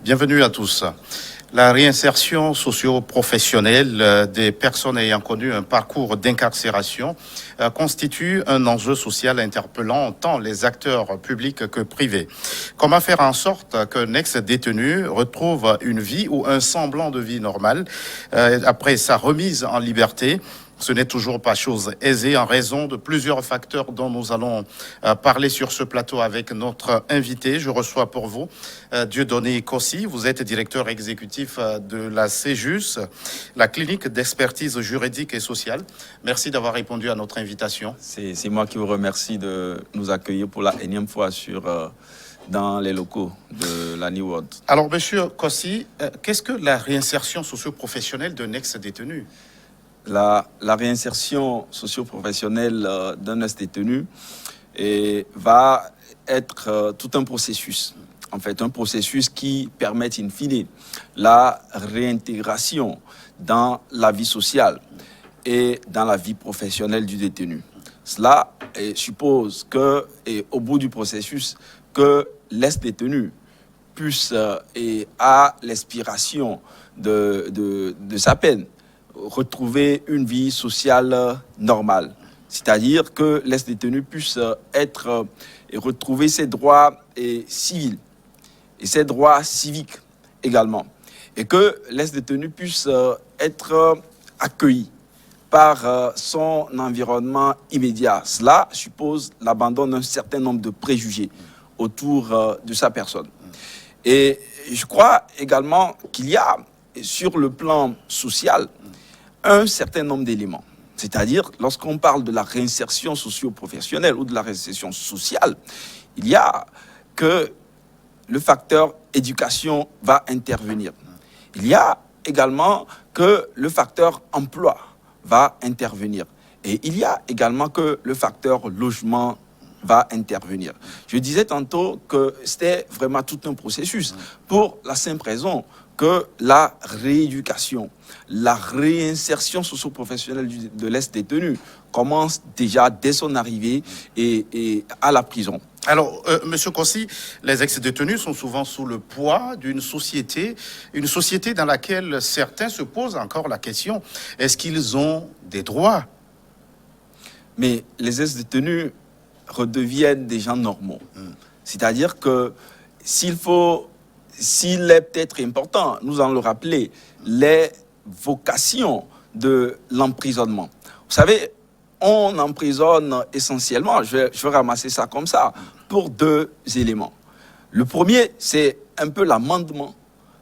Bienvenue à tous. La réinsertion socio-professionnelle des personnes ayant connu un parcours d'incarcération constitue un enjeu social interpellant tant les acteurs publics que privés. Comment faire en sorte qu'un ex-détenu retrouve une vie ou un semblant de vie normale après sa remise en liberté? Ce n'est toujours pas chose aisée en raison de plusieurs facteurs dont nous allons parler sur ce plateau avec notre invité. Je reçois pour vous Dieudonné Kossi. Vous êtes directeur exécutif de la CEJUS, la clinique d'expertise juridique et sociale. Merci d'avoir répondu à notre invitation. C'est moi qui vous remercie de nous accueillir pour la énième fois dans les locaux de la New World. Alors, monsieur Kossi, qu'est-ce que la réinsertion socio-professionnelle d'un ex-détenu ? La réinsertion socio-professionnelle d'un ex-détenu va être tout un processus. En fait, un processus qui permet in fine la réintégration dans la vie sociale et dans la vie professionnelle du détenu. Cela suppose que, au bout du processus, que l'ex-détenu puisse et à l'expiration de sa peine retrouver une vie sociale normale. C'est-à-dire que l'ex-détenu puisse retrouver ses droits civils et ses droits civiques également. Et que l'ex-détenu puisse être accueilli par son environnement immédiat. Cela suppose l'abandon d'un certain nombre de préjugés autour de sa personne. Et je crois également qu'il y a, sur le plan social, un certain nombre d'éléments. C'est-à-dire, lorsqu'on parle de la réinsertion socio-professionnelle ou de la réinsertion sociale, il y a que le facteur éducation va intervenir. Il y a également que le facteur emploi va intervenir. Et il y a également que le facteur logement va intervenir. Je disais tantôt que c'était vraiment tout un processus pour la simple raison que la rééducation, la réinsertion socio-professionnelle de l'ex-détenu commence déjà dès son arrivée et à la prison. Alors, monsieur Kossi, les ex-détenus sont souvent sous le poids d'une société, une société dans laquelle certains se posent encore la question, est-ce qu'ils ont des droits? Mais les ex-détenus redeviennent des gens normaux. C'est-à-dire que s'il est peut-être important, nous allons le rappeler, les vocations de l'emprisonnement. Vous savez, on emprisonne essentiellement, je vais ramasser ça comme ça, pour deux éléments. Le premier, c'est un peu l'amendement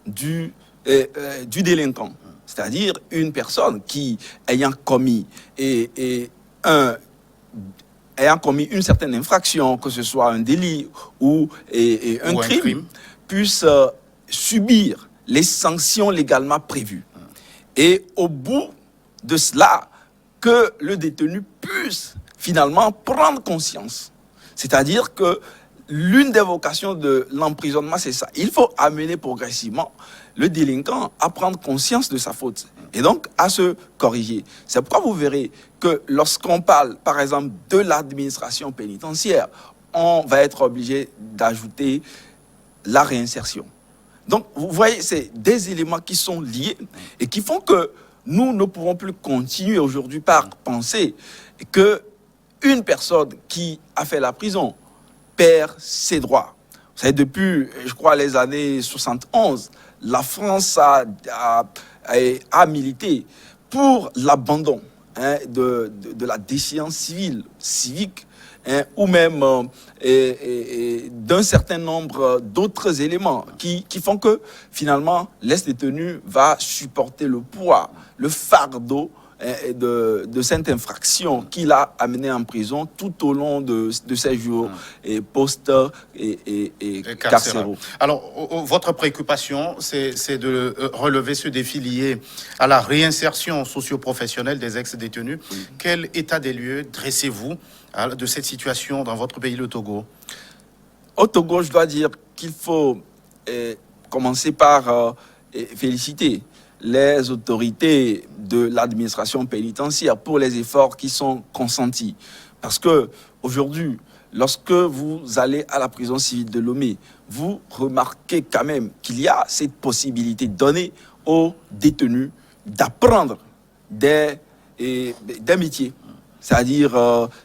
du délinquant. C'est-à-dire une personne qui, ayant commis une certaine infraction, que ce soit un délit ou un crime, puisse subir les sanctions légalement prévues. Et au bout de cela, que le détenu puisse finalement prendre conscience. C'est-à-dire que l'une des vocations de l'emprisonnement, c'est ça. Il faut amener progressivement le délinquant à prendre conscience de sa faute et donc à se corriger. C'est pourquoi vous verrez que lorsqu'on parle, par exemple, de l'administration pénitentiaire, on va être obligé d'ajouter la réinsertion. Donc, vous voyez, c'est des éléments qui sont liés et qui font que nous ne pouvons plus continuer aujourd'hui par penser que une personne qui a fait la prison perd ses droits. Vous savez, depuis, je crois, les années 71, la France a milité pour l'abandon de la déchéance civique, ou même d'un certain nombre d'autres éléments qui font que, finalement, l'ex-détenu va supporter le poids, le fardeau de cette infraction qu'il a amené en prison tout au long de ses jours post-carcéraux. Alors, votre préoccupation, c'est de relever ce défi lié à la réinsertion socio-professionnelle des ex-détenus. Quel état des lieux dressez-vous de cette situation dans votre pays, le Togo? Au Togo, je dois dire qu'il faut commencer par féliciter les autorités de l'administration pénitentiaire pour les efforts qui sont consentis. Parce que aujourd'hui, lorsque vous allez à la prison civile de Lomé, vous remarquez quand même qu'il y a cette possibilité donnée aux détenus d'apprendre des métiers. C'est-à-dire,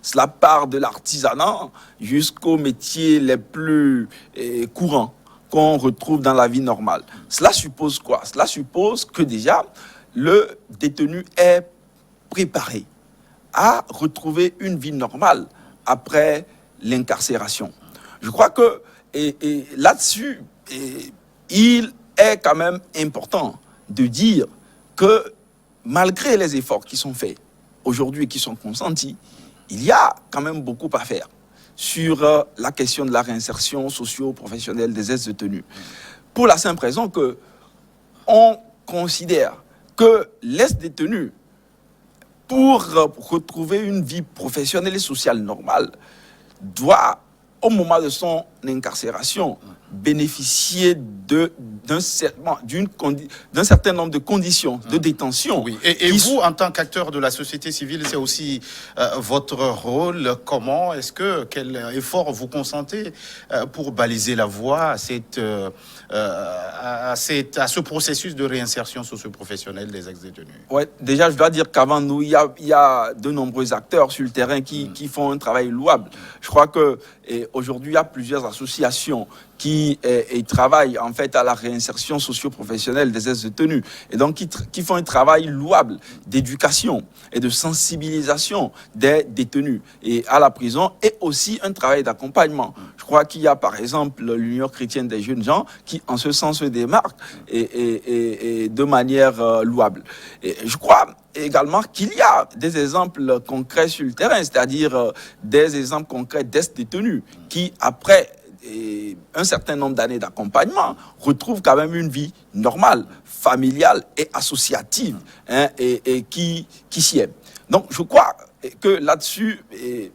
cela part de l'artisanat jusqu'aux métiers les plus courants qu'on retrouve dans la vie normale. Cela suppose quoi? Cela suppose que déjà, le détenu est préparé à retrouver une vie normale après l'incarcération. Je crois que là-dessus, il est quand même important de dire que malgré les efforts qui sont faits aujourd'hui et qui sont consentis, il y a quand même beaucoup à faire sur la question de la réinsertion socio-professionnelle des ex-détenus. Pour la simple raison que on considère que l'ex-détenu, pour retrouver une vie professionnelle et sociale normale, doit, au moment de son incarcération, bénéficier d'un certain nombre de conditions de détention. Oui. Et vous, en tant qu'acteur de la société civile, c'est aussi votre rôle. Quel effort vous consentez pour baliser la voie à ce processus de réinsertion socio-professionnelle des ex-détenus? Ouais, déjà, je dois dire qu'avant nous, il y a de nombreux acteurs sur le terrain qui font un travail louable. Je crois que aujourd'hui, il y a plusieurs associations qui travaillent en fait à la réinsertion socio-professionnelle des ex-détenus et donc qui font un travail louable d'éducation et de sensibilisation des détenus et à la prison, et aussi un travail d'accompagnement. Je crois qu'il y a par exemple l'Union chrétienne des jeunes gens qui en ce sens se démarque et de manière louable. Et je crois également qu'il y a des exemples concrets sur le terrain, c'est-à-dire des exemples concrets d'ex-détenus qui, après un certain nombre d'années d'accompagnement, retrouvent quand même une vie normale, familiale et associative, et qui s'y aime. Donc je crois que là-dessus, il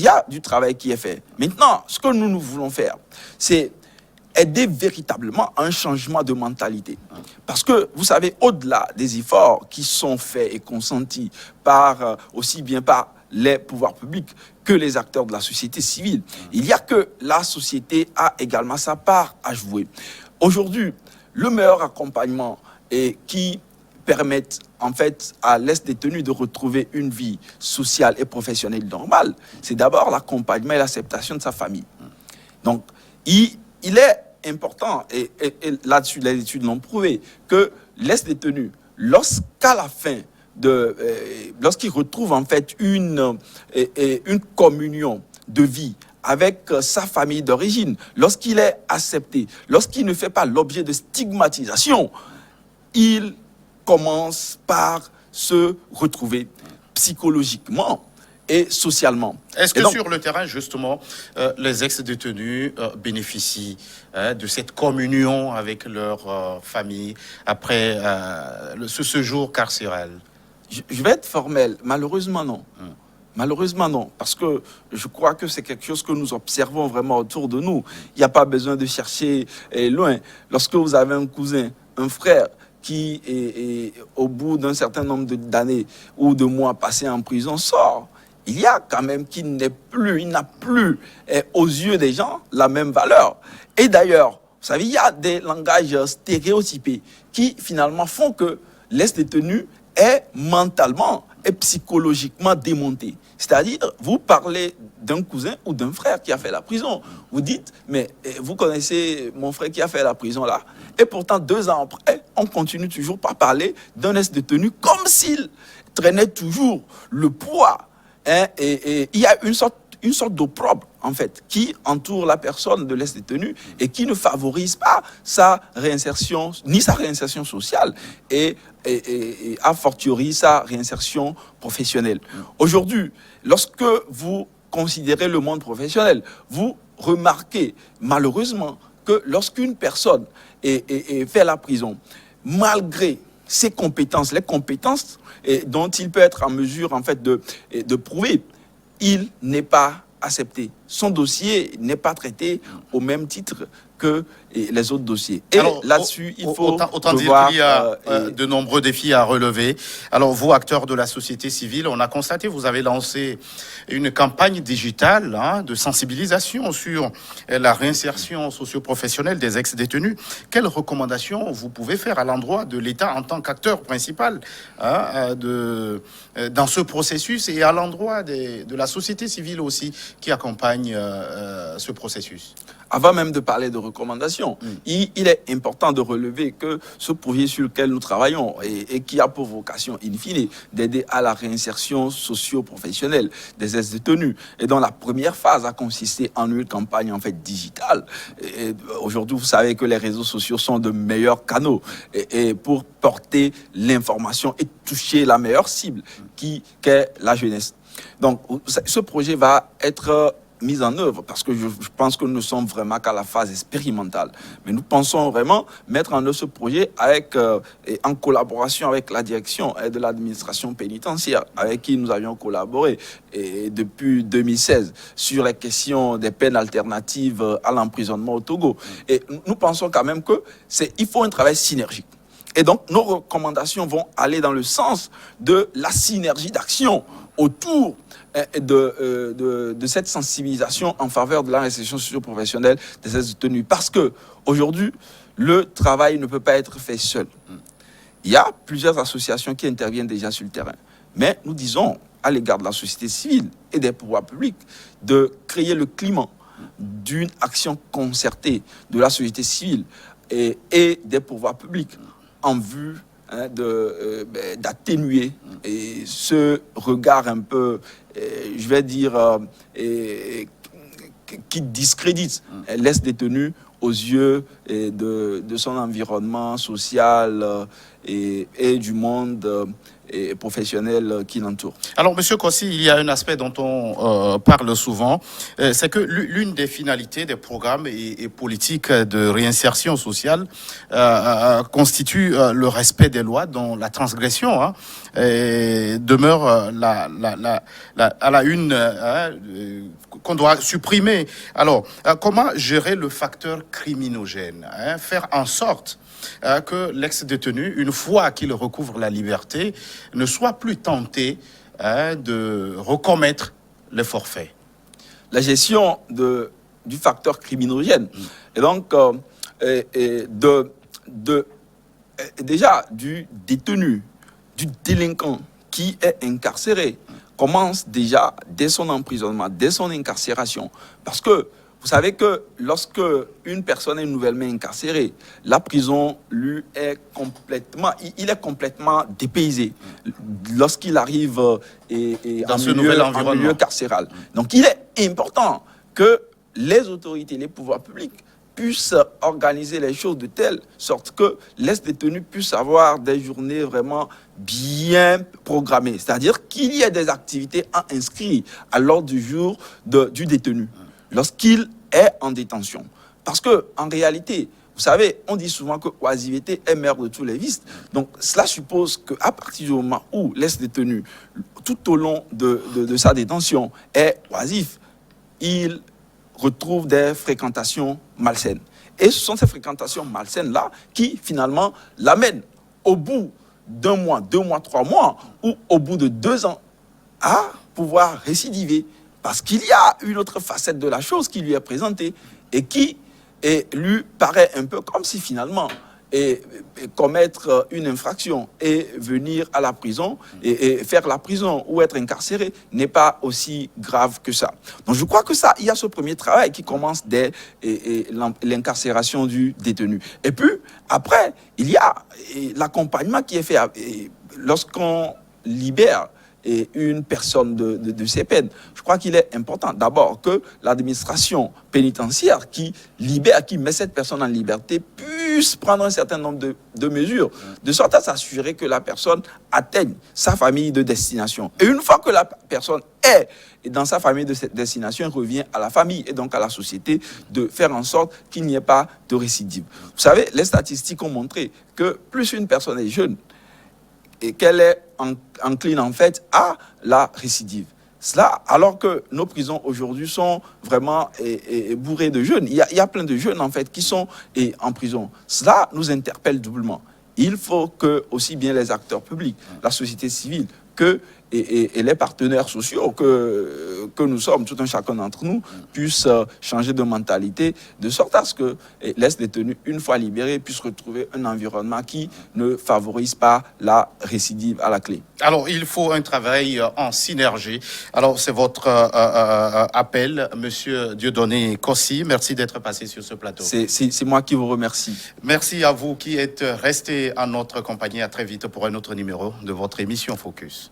y a du travail qui est fait. Maintenant, ce que nous voulons faire, c'est aider véritablement à un changement de mentalité. Parce que, vous savez, au-delà des efforts qui sont faits et consentis aussi bien par les pouvoirs publics que les acteurs de la société civile, il y a que la société a également sa part à jouer. Aujourd'hui, le meilleur accompagnement qui permette en fait à l'ex-détenu de retrouver une vie sociale et professionnelle normale, c'est d'abord l'accompagnement et l'acceptation de sa famille. Donc, il est important, et là-dessus les études l'ont prouvé, que l'ex-détenu, lorsqu'à la fin lorsqu'il retrouve en fait une communion de vie avec sa famille d'origine, lorsqu'il est accepté, lorsqu'il ne fait pas l'objet de stigmatisation, il commence par se retrouver psychologiquement et socialement. Est-ce que sur le terrain, justement, les ex-détenus bénéficient de cette communion avec leur famille après ce séjour carcéral? Je vais être formel. Malheureusement, non. Malheureusement, non. Parce que je crois que c'est quelque chose que nous observons vraiment autour de nous. Il n'y a pas besoin de chercher loin. Lorsque vous avez un cousin, un frère qui, au bout d'un certain nombre d'années ou de mois passés en prison, sort, il y a quand même il n'a plus aux yeux des gens la même valeur. Et d'ailleurs, vous savez, il y a des langages stéréotypés qui finalement font que l'ex-détenu est mentalement et psychologiquement démonté. C'est-à-dire, vous parlez d'un cousin ou d'un frère qui a fait la prison. Vous dites, mais vous connaissez mon frère qui a fait la prison là. Et pourtant, 2 ans après, on continue toujours par parler d'un ex-détenu comme s'il traînait toujours le poids. Et il y a une sorte d'opprobre, en fait, qui entoure la personne de l'ex-détenu et qui ne favorise pas sa réinsertion, ni sa réinsertion sociale, et a fortiori sa réinsertion professionnelle. Aujourd'hui, lorsque vous considérez le monde professionnel, vous remarquez malheureusement que lorsqu'une personne fait la prison, malgré ses compétences, les compétences dont il peut être en mesure en fait de prouver, il n'est pas accepté. Son dossier n'est pas traité au même titre que les autres dossiers. Et là-dessus, il faut autant dire qu'il y a de nombreux défis à relever. Alors, vous, acteurs de la société civile, on a constaté, vous avez lancé une campagne digitale de sensibilisation sur la réinsertion socio-professionnelle des ex-détenus. Quelles recommandations vous pouvez faire à l'endroit de l'État en tant qu'acteur principal dans ce processus et à l'endroit de la société civile aussi qui accompagne ce processus? Avant même de parler de recommandations, il est important de relever que ce projet sur lequel nous travaillons et qui a pour vocation, in fine, d'aider à la réinsertion socio-professionnelle des ex-détenus, et dont la première phase a consisté en une campagne en fait digitale. Aujourd'hui, vous savez que les réseaux sociaux sont de meilleurs canaux et pour porter l'information et toucher la meilleure cible qu'est la jeunesse. Donc, ce projet va être mise en œuvre, parce que je pense que nous ne sommes vraiment qu'à la phase expérimentale. Mais nous pensons vraiment mettre en œuvre ce projet en collaboration avec la direction de l'administration pénitentiaire, avec qui nous avions collaboré depuis 2016 sur les questions des peines alternatives à l'emprisonnement au Togo. Et nous pensons quand même qu'il faut un travail synergique. Et donc, nos recommandations vont aller dans le sens de la synergie d'action autour de cette sensibilisation en faveur de la réinsertion socio-professionnelle des ex-détenus. Parce que aujourd'hui, le travail ne peut pas être fait seul. Il y a plusieurs associations qui interviennent déjà sur le terrain. Mais nous disons à l'égard de la société civile et des pouvoirs publics de créer le climat d'une action concertée de la société civile et des pouvoirs publics en vue d'atténuer ce regard un peu, je vais dire, qui discrédite l'ex-détenu aux yeux de son environnement social et du monde professionnel qui l'entoure. Alors, Monsieur Kossi, il y a un aspect dont on parle souvent, c'est que l'une des finalités des programmes et politiques de réinsertion sociale constitue le respect des lois, dont la transgression demeure à la une qu'on doit supprimer. Alors, comment gérer le facteur criminogène, faire en sorte que l'ex-détenu, une fois qu'il recouvre la liberté, ne soit plus tenté de recommettre les forfaits? La gestion du facteur criminogène, et donc déjà du détenu, du délinquant qui est incarcéré, commence déjà dès son emprisonnement, dès son incarcération. Parce que vous savez que lorsque une personne est nouvellement incarcérée, la prison lui est complètement dépaysé lorsqu'il arrive dans ce nouvel environnement, en milieu carcéral. Donc il est important que les autorités, les pouvoirs publics puissent organiser les choses de telle sorte que les détenus puissent avoir des journées vraiment bien programmées. C'est-à-dire qu'il y ait des activités à inscrire à l'ordre du jour du détenu lorsqu'il est en détention. Parce que en réalité, vous savez, on dit souvent que l'oisiveté est mère de tous les vices. Donc cela suppose qu'à partir du moment où l'ex-détenu, tout au long de sa détention, est oisif, il retrouve des fréquentations malsaines. Et ce sont ces fréquentations malsaines-là qui, finalement, l'amènent au bout d'1 mois, 2 mois, 3 mois, ou au bout de 2 ans, à pouvoir récidiver. Parce qu'il y a une autre facette de la chose qui lui est présentée et qui lui paraît un peu comme si, finalement, commettre une infraction et venir à la prison et faire la prison ou être incarcéré n'est pas aussi grave que ça. Donc je crois que ça, il y a ce premier travail qui commence dès l'incarcération du détenu. Et puis après, il y a l'accompagnement qui est fait lorsqu'on libère une personne de ces peines. Je crois qu'il est important d'abord que l'administration pénitentiaire qui libère, qui met cette personne en liberté puisse prendre un certain nombre de mesures, de sorte à s'assurer que la personne atteigne sa famille de destination. Et une fois que la personne est dans sa famille de cette destination, elle revient à la famille et donc à la société de faire en sorte qu'il n'y ait pas de récidive. Vous savez, les statistiques ont montré que plus une personne est jeune, et qu'elle est encline en fait à la récidive. Cela, alors que nos prisons aujourd'hui sont vraiment bourrées de jeunes. Il y a plein de jeunes, en fait, qui sont en prison. Cela nous interpelle doublement. Il faut que aussi bien les acteurs publics, la société civile, et les partenaires sociaux que nous sommes, tout un chacun d'entre nous, puissent changer de mentalité, de sorte à ce que les détenus, une fois libérés, puissent retrouver un environnement qui ne favorise pas la récidive à la clé. Alors, il faut un travail en synergie. Alors, c'est votre appel, Monsieur Dieudonné Kossi. Merci d'être passé sur ce plateau. C'est moi qui vous remercie. Merci à vous qui êtes restés en notre compagnie. À très vite pour un autre numéro de votre émission Focus.